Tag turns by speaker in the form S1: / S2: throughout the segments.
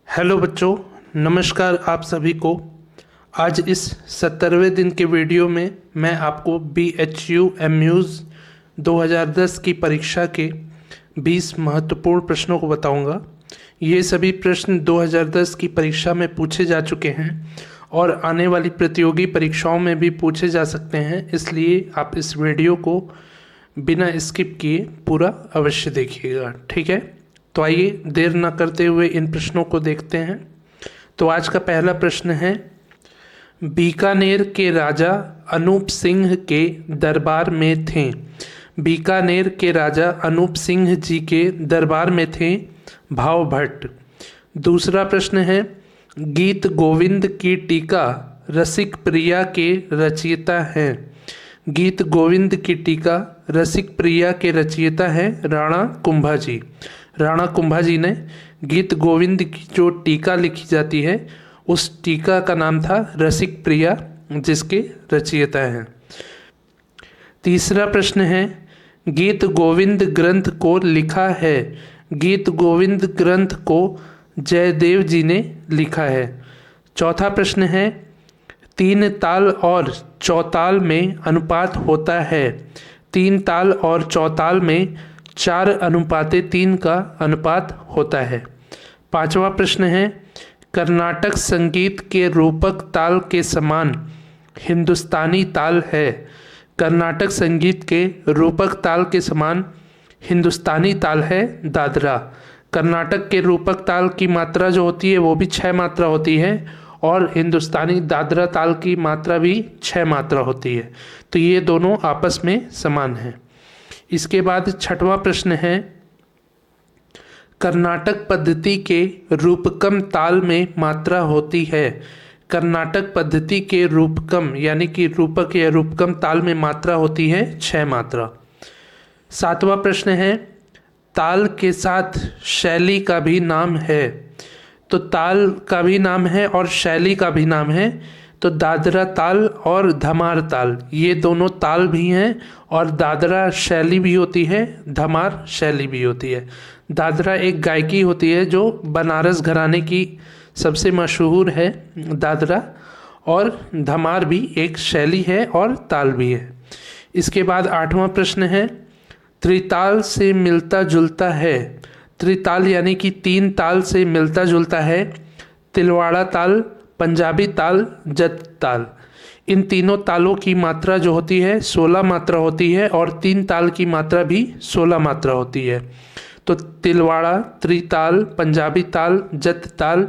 S1: Hello बच्चों, नमस्कार आप सभी को। आज इस 70वें दिन के वीडियो में मैं आपको BHU MUs 2010 की परीक्षा के 20 महत्वपूर्ण प्रश्नों को बताऊंगा। ये सभी प्रश्न 2010 की परीक्षा में पूछे जा चुके हैं और आने वाली प्रतियोगी परीक्षाओं में भी पूछे जा सकते हैं, इसलिए आप इस वीडियो को बिना स्किप किए पूरा अवश्य देखिएगा, ठीक है। तो आइए देर न करते हुए इन प्रश्नों को देखते हैं। तो आज का पहला प्रश्न है, बीकानेर के राजा अनूप सिंह के दरबार में थे। बीकानेर के राजा अनूप सिंह जी के दरबार में थे भाव भट्ट। दूसरा प्रश्न है, गीत गोविंद की टीका रसिक प्रिया के रचयिता हैं। गीत गोविंद की टीका रसिक प्रिया के रचयिता हैं राणा कुंभा जी। राणा कुंभा जी ने गीत गोविंद की जो टीका लिखी जाती है उस टीका का नाम था रसिक प्रिया, जिसके रचयिता हैं। तीसरा प्रश्न है, गीत गोविंद ग्रंथ को लिखा है। गीत गोविंद ग्रंथ को जयदेव जी ने लिखा है। चौथा प्रश्न है, तीन ताल और चौताल में अनुपात होता है। तीन ताल और चौताल में 4:3 का अनुपात होता है। पांचवा प्रश्न है, कर्नाटक संगीत के रूपक ताल के समान हिंदुस्तानी ताल है। कर्नाटक संगीत के रूपक ताल के समान हिंदुस्तानी ताल है दादरा। कर्नाटक के रूपक ताल की मात्रा जो होती है वो भी 6 मात्रा होती है और हिंदुस्तानी दादरा ताल की मात्रा भी 6 मात्रा होती है, तो ये दोनों आपस में समान हैं। इसके बाद छठवां प्रश्न है, कर्नाटक पद्धति के रूपकम ताल में मात्रा होती है। कर्नाटक पद्धति के रूपकम यानी कि रूपक या रूपकम ताल में मात्रा होती है 6 मात्रा। सातवां प्रश्न है, ताल के साथ शैली का भी नाम है। तो ताल का भी नाम है और शैली का भी नाम है। तो दादरा ताल और धमार ताल ये दोनों ताल भी हैं और दादरा शैली भी होती है, धमार शैली भी होती है। दादरा एक गायकी होती है जो बनारस घराने की सबसे मशहूर है दादरा, और धमार भी एक शैली है और ताल भी है। इसके बाद आठवां प्रश्न है, त्रिताल से मिलता जुलता है। त्रिताल यानी कि 3 ताल से मिलता जुलता है तिलवाड़ा ताल, पंजाबी ताल, जत ताल। इन तीनों तालों की मात्रा जो होती है 16 मात्रा होती है और 3 ताल की मात्रा भी 16 मात्रा होती है। तो तिलवाड़ा, त्रिताल, पंजाबी ताल, जत ताल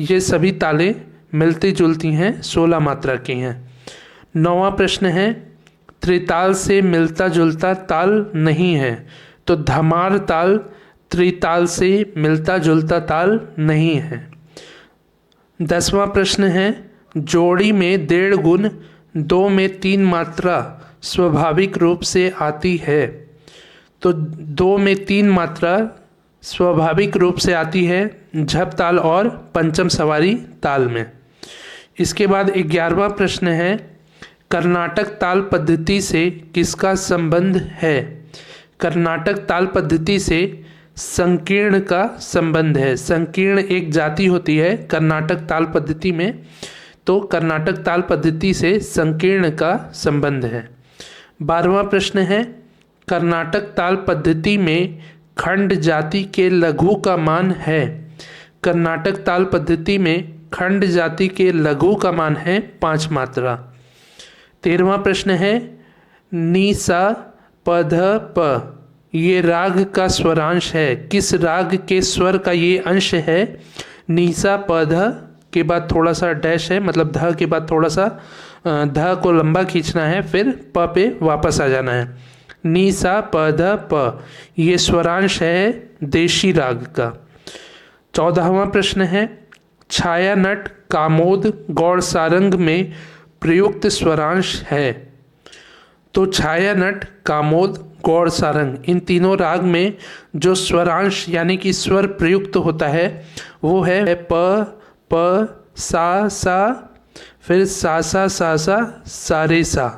S1: ये सभी तालें मिलती जुलती हैं, 16 मात्रा की हैं। 9वां प्रश्न है, त्रिताल से मिलता जुलता ताल नहीं है। तो धमार ताल त्रिताल से मिलता जुलता ताल नहीं है। 10वां प्रश्न है, जोड़ी में 1.5 गुण 2 में 3 मात्रा स्वाभाविक रूप से आती है। तो 2 में 3 मात्रा स्वाभाविक रूप से आती है झप ताल और पंचम सवारी ताल में। इसके बाद 11वां प्रश्न है, कर्नाटक ताल पद्धति से किसका संबंध है। कर्नाटक ताल पद्धति से संकीर्ण का संबंध है। संकीर्ण एक जाति होती है कर्नाटक ताल पद्धति में, तो कर्नाटक ताल पद्धति से संकीर्ण का संबंध है। 12वां प्रश्न है, कर्नाटक ताल पद्धति में खंड जाति के लघु का मान है। कर्नाटक ताल पद्धति में खंड जाति के लघु का मान है 5 मात्रा। 13वां प्रश्न है, नी सा प ध प ये राग का स्वरांश है। किस राग के स्वर का ये अंश है। नीसा प ध के बाद थोड़ा सा डैश है, मतलब ध के बाद थोड़ा सा ध को लंबा खींचना है, फिर प पे वापस आ जाना है। नीसा प ध प ये स्वरांश है देशी राग का। 14वां प्रश्न है, छाया नट कामोद गौड़ सारंग में प्रयुक्त स्वरांश है। तो छाया नट, कामोद, गौड़ सारंग इन तीनों राग में जो स्वरांश यानी कि स्वर प्रयुक्त होता है वो है प, प, सा, फिर सा सा रे सा।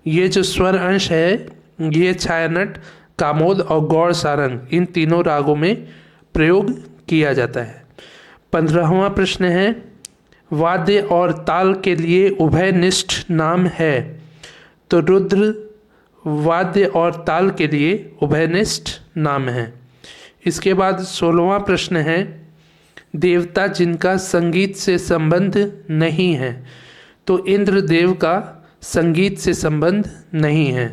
S1: ये जो स्वर अंश है ये छाया नट, कामोद और गौड़ सारंग इन तीनों रागों में प्रयोग किया जाता है। 15वां प्रश्न है, वाद्य और ताल के लिए उभयनिष्ठ नाम है। तो रुद्र वाद्य और ताल के लिए उभयनिष्ठ नाम है। इसके बाद 16वां प्रश्न है, देवता जिनका संगीत से संबंध नहीं है। तो इंद्र देव का संगीत से संबंध नहीं है।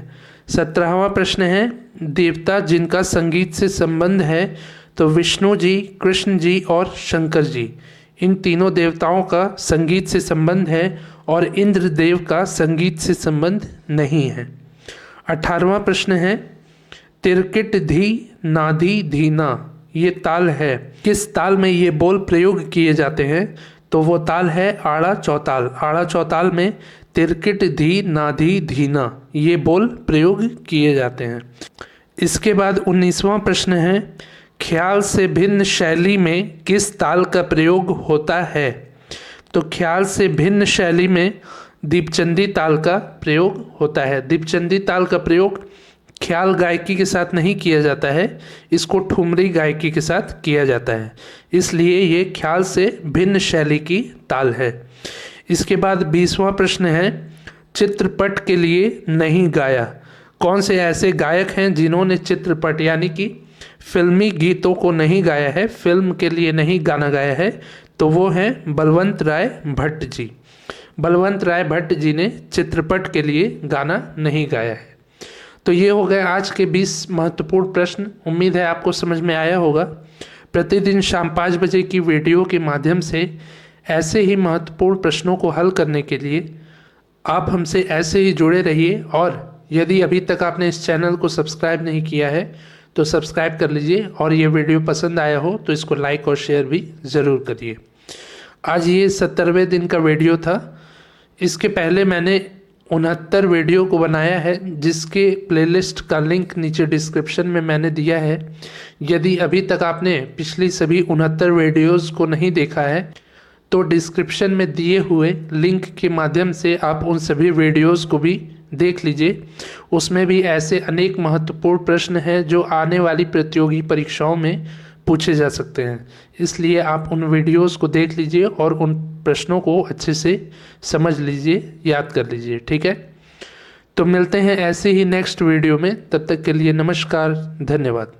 S1: 17वां प्रश्न है, देवता जिनका संगीत से संबंध है। तो विष्णु जी, कृष्ण जी और शंकर जी, इन तीनों देवताओं का संगीत से संबंध है और इंद्र देव का संगीत से संबंध नहीं है। 18वां प्रश्न है, तिरकिट धी नाधी धीना, ये ताल है, किस ताल में ये बोल प्रयोग किए जाते हैं। तो वो ताल है आड़ा चौताल। आड़ा चौताल में तिरकिट धी नाधी धीना ये बोल प्रयोग किए जाते हैं। इसके बाद 19वां प्रश्न है, ख्याल से भिन्न शैली में किस ताल का प्रयोग होता है। तो ख्याल से भिन्न शैली में दीपचंदी ताल का प्रयोग होता है। दीपचंदी ताल का प्रयोग ख्याल गायकी के साथ नहीं किया जाता है, इसको ठुमरी गायकी के साथ किया जाता है, इसलिए ये ख्याल से भिन्न शैली की ताल है। इसके बाद 20वां प्रश्न है, चित्रपट के लिए नहीं गाया। कौन से ऐसे गायक हैं जिन्होंने चित्रपट यानी कि फिल्मी गीतों को नहीं गाया है, फिल्म के लिए नहीं गाना गाया है। तो वो हैं बलवंत राय भट्ट जी। बलवंत राय भट्ट जी ने चित्रपट के लिए गाना नहीं गाया है। तो ये हो गए आज के 20 महत्वपूर्ण प्रश्न। उम्मीद है आपको समझ में आया होगा। प्रतिदिन शाम 5 बजे की वीडियो के माध्यम से ऐसे ही महत्वपूर्ण प्रश्नों को हल करने के लिए आप हमसे ऐसे ही जुड़े रहिए। और यदि अभी तक आपने इस चैनल को सब्सक्राइब नहीं किया है तो सब्सक्राइब कर लीजिए, और ये वीडियो पसंद आया हो तो इसको लाइक और शेयर भी ज़रूर करिए। आज ये 70वें दिन का वीडियो था। इसके पहले मैंने 69 वीडियो को बनाया है, जिसके प्लेलिस्ट का लिंक नीचे डिस्क्रिप्शन में मैंने दिया है। यदि अभी तक आपने पिछली सभी 69 वीडियोस को नहीं देखा है तो डिस्क्रिप्शन में दिए हुए लिंक के माध्यम से आप उन सभी वीडियोस को भी देख लीजिए। उसमें भी ऐसे अनेक महत्वपूर्ण प्रश्न हैं जो आने वाली प्रतियोगी परीक्षाओं में पूछे जा सकते हैं, इसलिए आप उन वीडियोस को देख लीजिए और उन प्रश्नों को अच्छे से समझ लीजिए, याद कर लीजिए। ठीक है, तो मिलते हैं ऐसे ही नेक्स्ट वीडियो में। तब तक के लिए नमस्कार, धन्यवाद।